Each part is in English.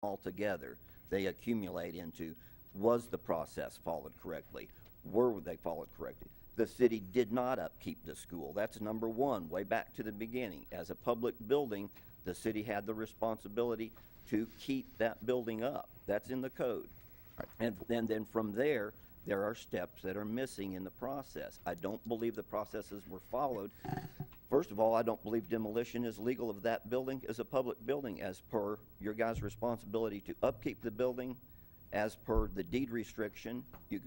all together, they accumulate into, was the process followed correctly? Were they followed correctly? The city did not upkeep the school. That's number one, way back to the beginning. As a public building, the city had the responsibility to keep that building up. That's in the code. And then from there are steps that are missing in the process. I don't believe the processes were followed. First of all, I don't believe demolition is legal of that building as a public building, as per your guys' responsibility to upkeep the building, as per the deed restriction.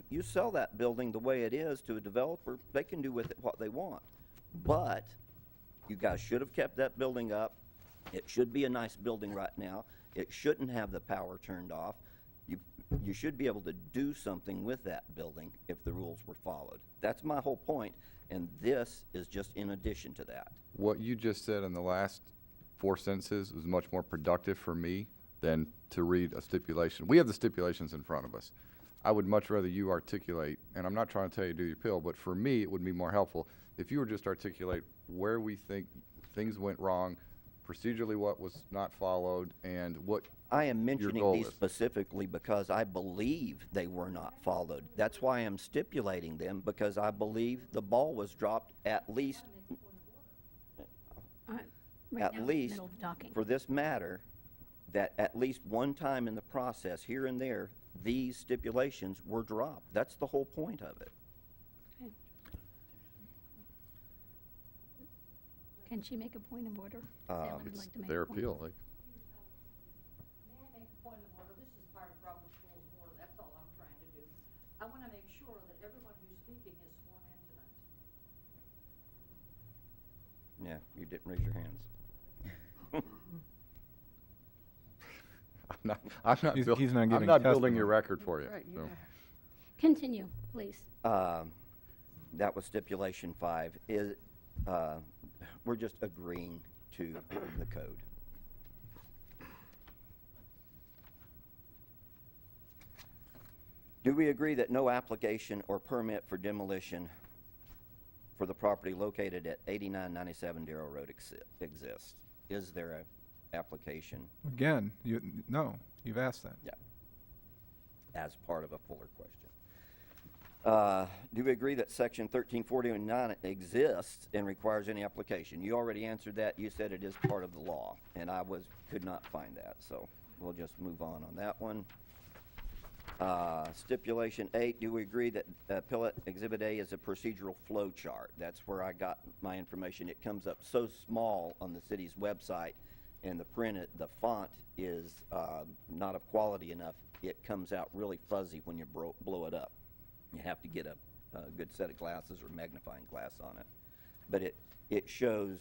You sell that building the way it is to a developer, they can do with it what they want. But you guys should have kept that building up. It should be a nice building right now. It shouldn't have the power turned off. You should be able to do something with that building if the rules were followed. That's my whole point, and this is just in addition to that. What you just said in the last 4 sentences was much more productive for me than to read a stipulation. We have the stipulations in front of us. I would much rather you articulate, and I'm not trying to tell you to do your pill, but for me, it would be more helpful if you were just articulate where we think things went wrong, procedurally what was not followed, and what I am mentioning your goal these is. specifically because I believe they were not followed. That's why I'm stipulating them, because I believe the ball was dropped at least, Right now, at in the least middle of talking. for this matter, that at least one time in the process, here and there, these stipulations were dropped. That's the whole point of it. Okay. Can she make a point of order? Sally would It's like to make a their point. appeal. Like, May I make a point of order? This is part of Robert's Rules of Order, that's all I'm trying to do. I want to make sure that everyone who's speaking is sworn in tonight. Yeah, you didn't raise your hands. I'm not, He's- buil- he's not I'm giving not building your testimony. record for you. Right, so. Continue, please. That was stipulation 5. We're just agreeing to the code. Do we agree that no application or permit for demolition for the property located at 8997 Darrow Road exists? Is there a application Again, no, you've asked that. as part of a fuller question? Do we agree that section 1349 exists and requires any application? You already answered that. You said it is part of the law, and I could not find that, so we'll just move on that one. Stipulation 8, do we agree that Appellate Exhibit A is a procedural flow chart? That's where I got my information. It comes up so small on the city's website, and the font is not of quality enough. It comes out really fuzzy when you blow it up. You have to get a good set of glasses or magnifying glass on it. But it shows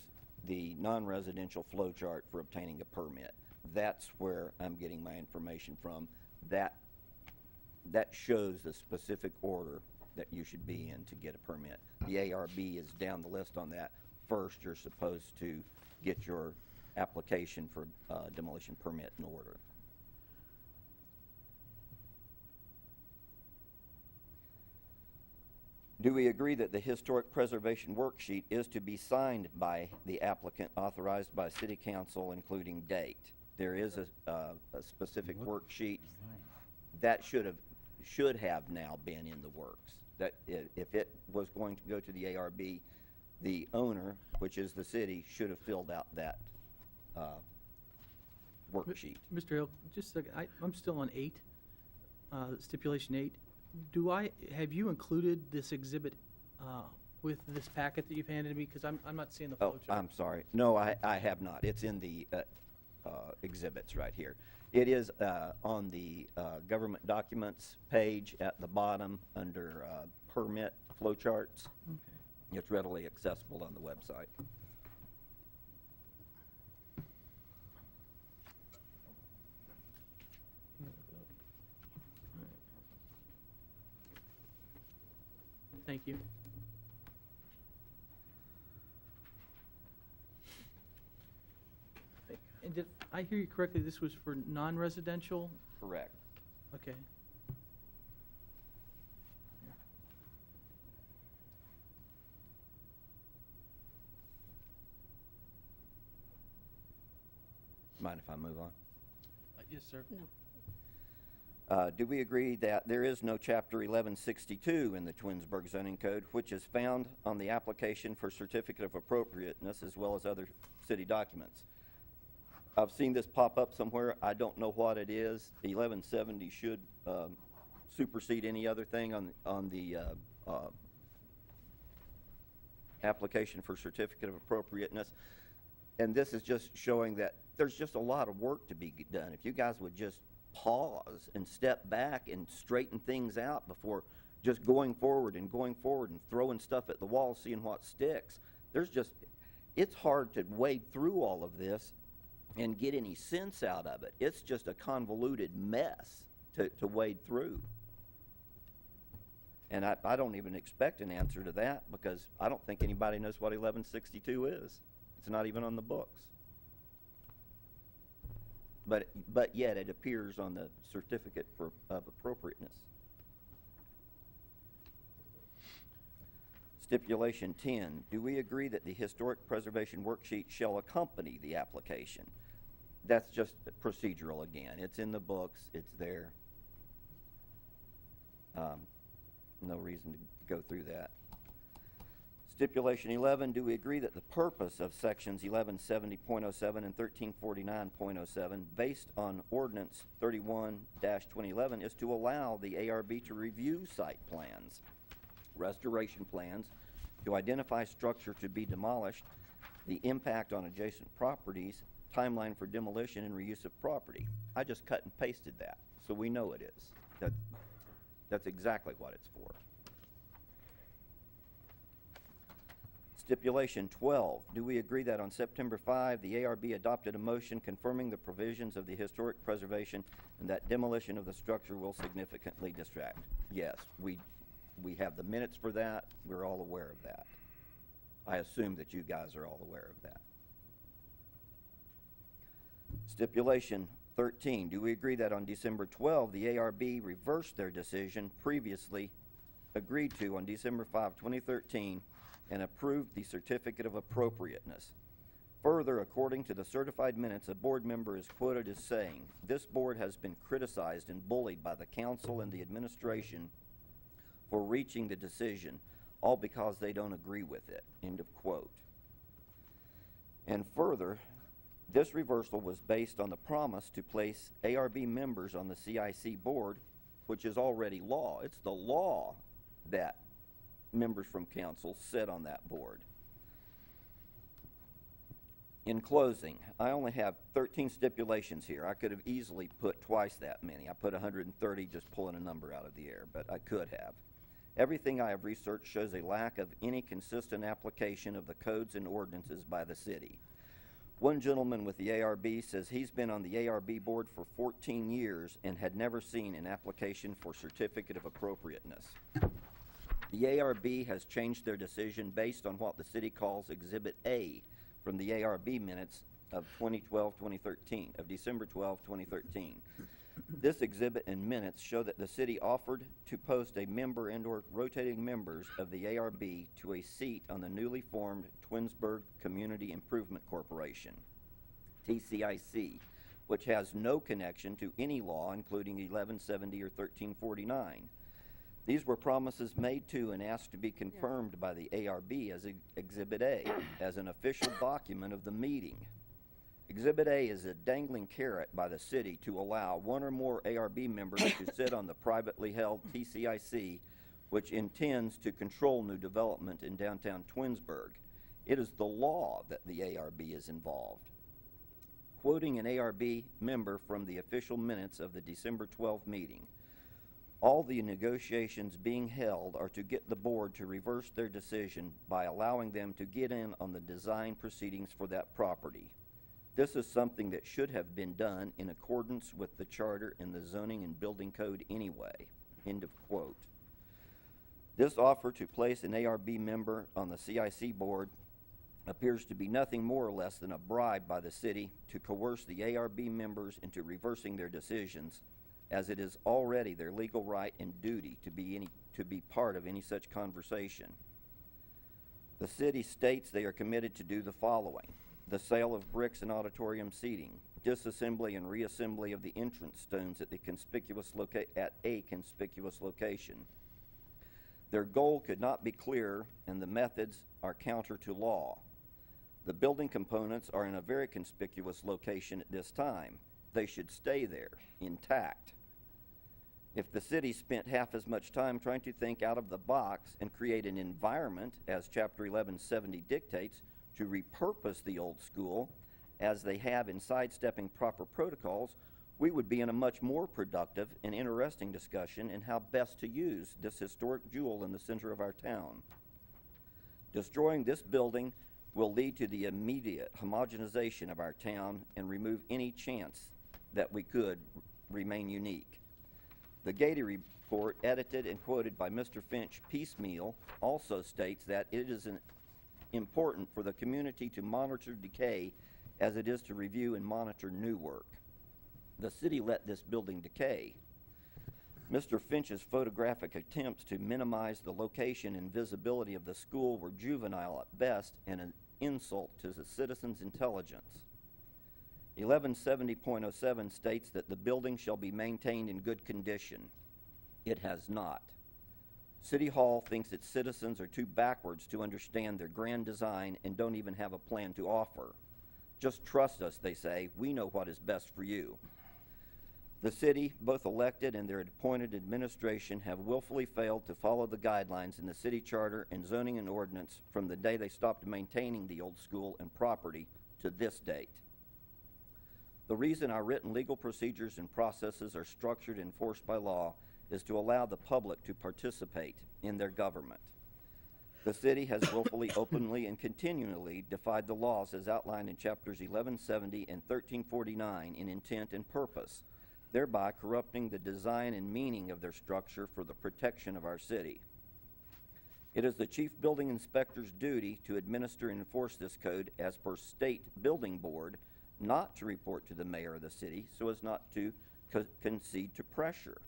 the non-residential flow chart for obtaining a permit. That's where I'm getting my information from. That shows the specific order that you should be in to get a permit. The ARB is down the list on that. First, you're supposed to get your application for demolition permit in order. Do we agree that the historic preservation worksheet is to be signed by the applicant, authorized by city council, including date? There is a specific worksheet that should have now been in the works. That if it was going to go to the ARB, the owner, which is the city, should have filled out that worksheet. Mr. Hill, just a second, I'm still on 8, stipulation 8. Have you included this exhibit with this packet that you've handed me? Because I'm not seeing the flow Oh, chart. I'm sorry. No, I have not. It's in the exhibits right here. It is on the government documents page at the bottom under permit flow charts. Okay. It's readily accessible on the website. Here we go. All right. Thank you. And did I hear you correctly, this was for non-residential? Correct. Okay. Mind if I move on? Yes, sir. No. Do we agree that there is no Chapter 1162 in the Twinsburg zoning code, which is found on the application for certificate of appropriateness as well as other city documents? I've seen this pop up somewhere. I don't know what it is. The 1170 should supersede any other thing on the application for certificate of appropriateness. And this is just showing that there's just a lot of work to be done. If you guys would just pause and step back and straighten things out before just going forward and throwing stuff at the wall, seeing what sticks. It's hard to wade through all of this and get any sense out of it. It's just a convoluted mess to wade through. And I don't even expect an answer to that because I don't think anybody knows what 1162 is. It's not even on the books. But yet it appears on the certificate of appropriateness. Stipulation 10, do we agree that the historic preservation worksheet shall accompany the application? That's just procedural again. It's in the books, it's there. No reason to go through that. Stipulation 11, do we agree that the purpose of sections 1170.07 and 1349.07 based on ordinance 31-2011 is to allow the ARB to review site plans, restoration plans, to identify structure to be demolished, the impact on adjacent properties, timeline for demolition and reuse of property? I just cut and pasted that, so we know it is. That's exactly what it's for. Stipulation 12, do we agree that on September 5, the ARB adopted a motion confirming the provisions of the historic preservation and that demolition of the structure will significantly distract? Yes, we have the minutes for that. We're all aware of that. I assume that you guys are all aware of that. Stipulation 13, do we agree that on December 12, the ARB reversed their decision previously agreed to on December 5, 2013 and approved the certificate of appropriateness? Further, according to the certified minutes, a board member is quoted as saying, "This board has been criticized and bullied by the council and the administration for reaching the decision, all because they don't agree with it." End of quote. And further, this reversal was based on the promise to place ARB members on the CIC board, which is already law. It's the law that members from council sit on that board. In closing, I only have 13 stipulations here. I could have easily put twice that many. I put 130 just pulling a number out of the air, but I could have. Everything I have researched shows a lack of any consistent application of the codes and ordinances by the city. One gentleman with the ARB says he's been on the ARB board for 14 years and had never seen an application for certificate of appropriateness. The ARB has changed their decision based on what the city calls Exhibit A from the ARB minutes of December 12, 2013. This exhibit and minutes show that the city offered to post a member and/or rotating members of the ARB to a seat on the newly formed Twinsburg Community Improvement Corporation, TCIC, which has no connection to any law, including 1170 or 1349. These were promises made to and asked to be confirmed by the ARB as Exhibit A, as an official document of the meeting. Exhibit A is a dangling carrot by the city to allow one or more ARB members to sit on the privately held TCIC, which intends to control new development in downtown Twinsburg. It is the law that the ARB is involved. Quoting an ARB member from the official minutes of the December 12 meeting, "All the negotiations being held are to get the board to reverse their decision by allowing them to get in on the design proceedings for that property. This is something that should have been done in accordance with the charter and the zoning and building code anyway." End of quote. This offer to place an ARB member on the CIC board appears to be nothing more or less than a bribe by the city to coerce the ARB members into reversing their decisions, as it is already their legal right and duty to be part of any such conversation. The city states they are committed to do the following: the sale of bricks and auditorium seating, disassembly and reassembly of the entrance stones at a conspicuous location. Their goal could not be clearer, and the methods are counter to law. The building components are in a very conspicuous location at this time. They should stay there, intact. If the city spent half as much time trying to think out of the box and create an environment, as Chapter 1170 dictates, to repurpose the old school, as they have in sidestepping proper protocols, we would be in a much more productive and interesting discussion in how best to use this historic jewel in the center of our town. Destroying this building will lead to the immediate homogenization of our town and remove any chance that we could remain unique. The Gady report, edited and quoted by Mr. Finch piecemeal, also states that it is important for the community to monitor decay as it is to review and monitor new work. The city let this building decay. Mr. Finch's photographic attempts to minimize the location and visibility of the school were juvenile at best and an insult to the citizens' intelligence. 1170.07 states that the building shall be maintained in good condition. It has not. City Hall thinks its citizens are too backwards to understand their grand design and don't even have a plan to offer. Just trust us, they say. We know what is best for you. The city, both elected and their appointed administration, have willfully failed to follow the guidelines in the city charter and zoning and ordinance from the day they stopped maintaining the old school and property to this date. The reason our written legal procedures and processes are structured and enforced by law is to allow the public to participate in their government. The city has willfully, openly, and continually defied the laws as outlined in chapters 1170 and 1349 in intent and purpose, thereby corrupting the design and meaning of their structure for the protection of our city. It is the chief building inspector's duty to administer and enforce this code as per state building board, not to report to the mayor of the city so as not to concede to pressure.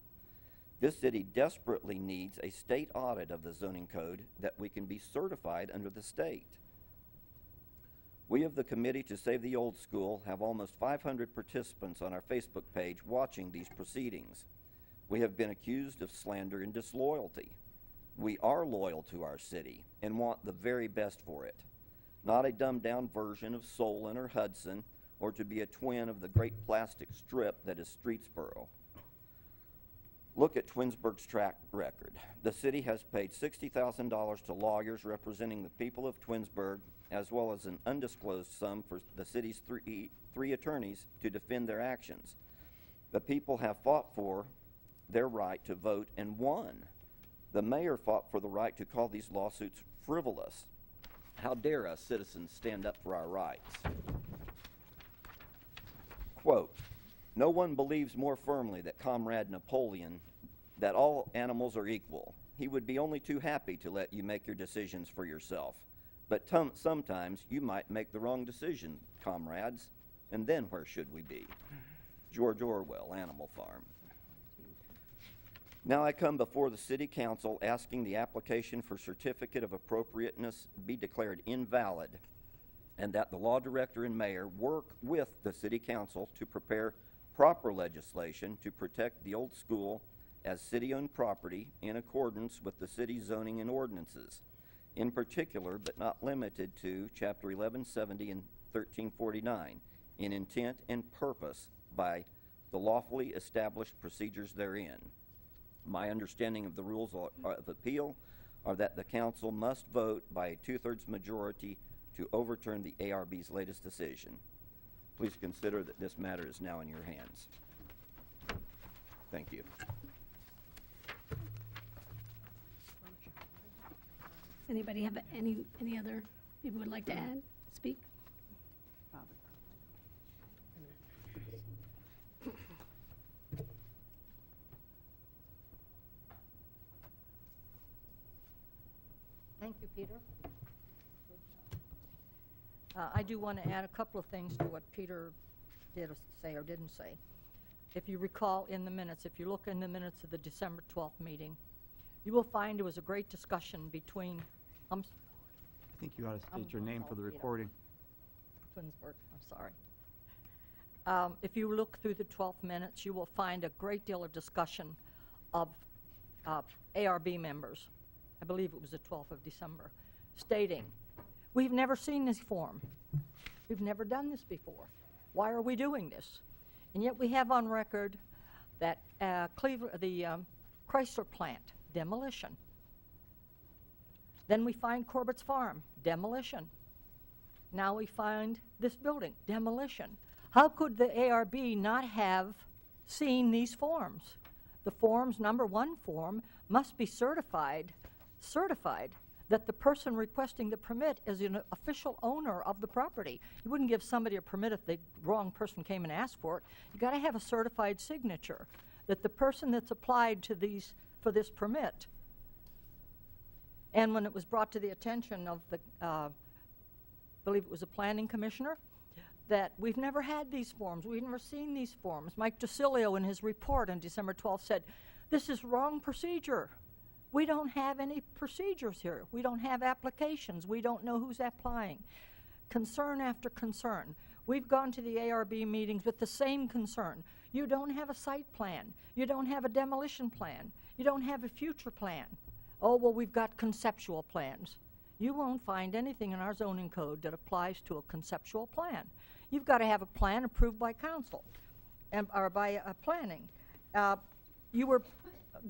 This city desperately needs a state audit of the zoning code that we can be certified under the state. We of the Committee to Save the Old School have almost 500 participants on our Facebook page watching these proceedings. We have been accused of slander and disloyalty. We are loyal to our city and want the very best for it, not a dumbed-down version of Solon or Hudson, or to be a twin of the great plastic strip that is Streetsboro. Look at Twinsburg's track record. The city has paid $60,000 to lawyers representing the people of Twinsburg, as well as an undisclosed sum for the city's three attorneys to defend their actions. The people have fought for their right to vote and won. The mayor fought for the right to call these lawsuits frivolous. How dare us citizens stand up for our rights? Quote, "No one believes more firmly that Comrade Napoleon that all animals are equal. He would be only too happy to let you make your decisions for yourself. But sometimes you might make the wrong decision, comrades, and then where should we be?" George Orwell, Animal Farm. Now I come before the City Council asking the application for certificate of appropriateness be declared invalid, and that the law director and mayor work with the City Council to prepare proper legislation to protect the old school as city-owned property in accordance with the city's zoning and ordinances, in particular but not limited to Chapter 1170 and 1349, in intent and purpose by the lawfully established procedures therein. My understanding of the rules of appeal are that the council must vote by a 2/3 majority to overturn the ARB's latest decision. Please consider that this matter is now in your hands. Thank you. Does anybody have any other people would like to add, speak? Thank you, Peter. I do want to add a couple of things to what Peter did say or didn't say. If you recall in the minutes, if you look in the minutes of the December 12th meeting, you will find it was a great discussion between, I think you ought to state your name for the recording. Twinsburg, I'm sorry. If you look through the 12 minutes, you will find a great deal of discussion of ARB members. I believe it was the 12th of December, stating, we've never seen this form. We've never done this before. Why are we doing this? And yet we have on record that the Chrysler plant, demolition. Then we find Corbett's Farm, demolition. Now we find this building, demolition. How could the ARB not have seen these forms? The forms, number one form, must be certified that the person requesting the permit is an official owner of the property. You wouldn't give somebody a permit if the wrong person came and asked for it. You gotta have a certified signature that the person that's applied to for this permit. And when it was brought to the attention of the, I believe it was a planning commissioner, that we've never had these forms, we've never seen these forms. Mike DeCilio in his report on December 12th said, this is wrong procedure. We don't have any procedures here. We don't have applications. We don't know who's applying. Concern after concern. We've gone to the ARB meetings with the same concern. You don't have a site plan. You don't have a demolition plan. You don't have a future plan. Oh, well, we've got conceptual plans. You won't find anything in our zoning code that applies to a conceptual plan. You've got to have a plan approved by council or by planning. You were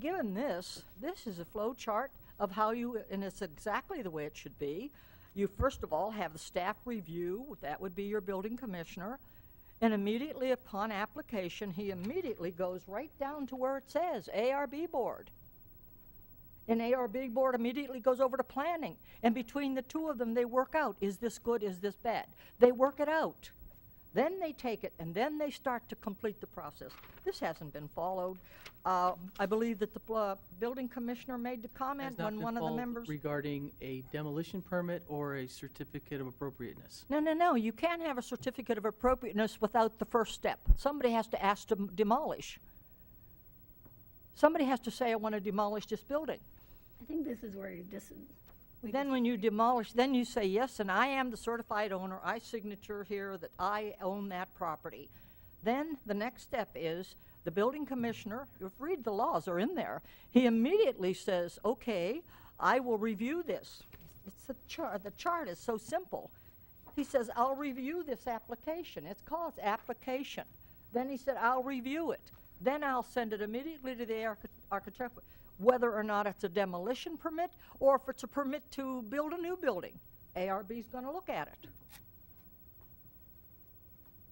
given this. This is a flow chart of how you, and it's exactly the way it should be. You first of all have the staff review. That would be your building commissioner. And immediately upon application, he immediately goes right down to where it says ARB board. And ARB board immediately goes over to planning. And between the two of them, they work out, is this good, is this bad? They work it out. Then they take it, and then they start to complete the process. This hasn't been followed. I believe that the building commissioner made the comment when one of the members... regarding a demolition permit or a certificate of appropriateness? No, you can't have a certificate of appropriateness without the first step. Somebody has to ask to demolish. Somebody has to say, I want to demolish this building. I think this is where Then when you demolish, then you say, yes, and I am the certified owner. I signature here that I own that property. Then the next step is the building commissioner, if you read the laws, are in there. He immediately says, okay, I will review this. It's the chart is so simple. He says, I'll review this application. It's called application. Then he said, I'll review it. Then I'll send it immediately to the architect, whether or not it's a demolition permit or if it's a permit to build a new building. ARB's going to look at it.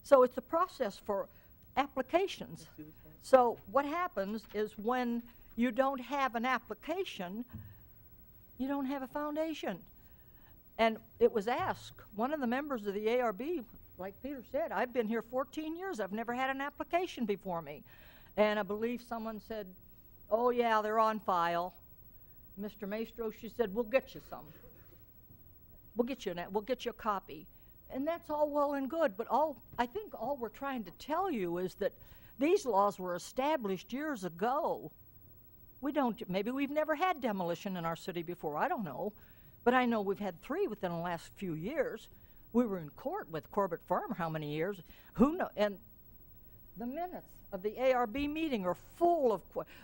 So it's a process for applications. So what happens is when you don't have an application, you don't have a foundation. And it was asked, one of the members of the ARB, like Peter said, I've been here 14 years, I've never had an application before me. And I believe someone said, oh yeah, they're on file. Mr. Maestro, she said, we'll get you some. We'll get you a copy. And that's all well and good, but I think all we're trying to tell you is that these laws were established years ago. Maybe we've never had demolition in our city before, I don't know. But I know we've had 3 within the last few years. We were in court with Corbett Farm how many years? Who knows? And the minutes of the ARB meeting are full of,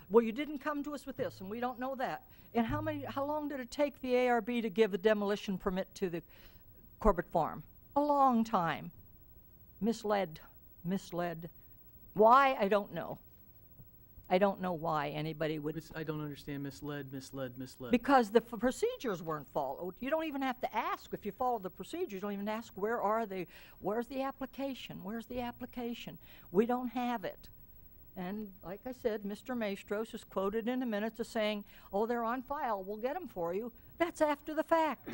well, you didn't come to us with this, and we don't know that. And how long did it take the ARB to give a demolition permit to the Corbett Farm? A long time. Misled. Why? I don't know. I don't know why anybody would. I don't understand misled. Because the procedures weren't followed. You don't even have to ask if you follow the procedures. You don't even ask where are they, where's the application, where's the application? We don't have it. And like I said, Mr. Maestros is quoted in the minutes as saying, oh, they're on file, we'll get them for you. That's after the fact.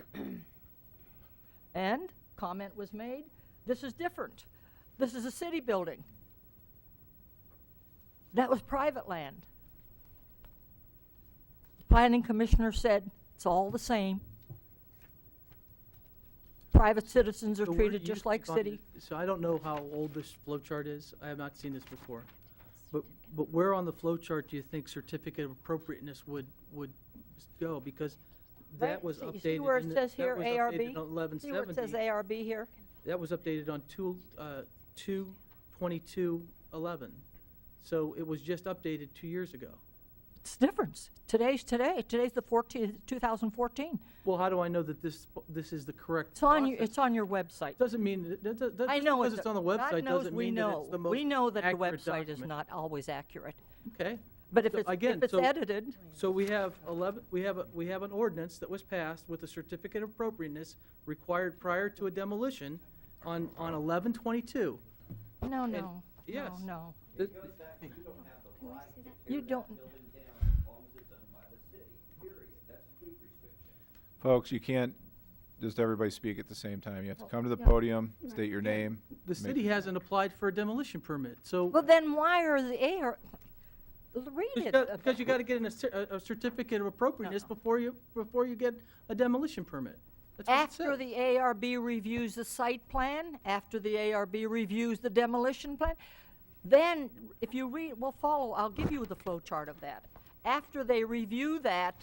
And comment was made, this is different. This is a city building. That was private land. The planning commissioner said, it's all the same. Private citizens are So where treated do you just like think on city. this- So I don't know how old this flow chart is. I have not seen this before. But where on the flow chart do you think certificate of appropriateness would go? Because that Right, was see- updated. You see where it in the- says that here, was ARB? updated on See where it says 11/70. ARB here? That was updated on 2/20 11/22/11. So it was just updated 2 years ago. It's different. Today's today. Today's the 14th, 2014. Well, how do I know that this is the correct It's on process? it's on your website. Doesn't mean, I know because it's on the God website knows doesn't we mean that know. it's the most We know that the accurate website is document. not always accurate. Okay. But if So it's, again, if it's so- edited, So we have 11, we have an ordinance that was passed with a certificate of appropriateness required prior to a demolition on 11/22. no, no, yes. no. Th- You don't, building down as long as it's owned by the city, period. That's the deed restriction. Folks, you can't just everybody speak at the same time. You have to come to the yeah. podium, state your name. The city hasn't applied for a demolition permit, so. well, then why are the read it. Because you gotta get a certificate of appropriateness before you get a demolition permit. That's what it After says. the ARB reviews the site plan, after the ARB reviews the demolition plan, then if you read, we'll follow, I'll give you the flow chart of that. After they review that,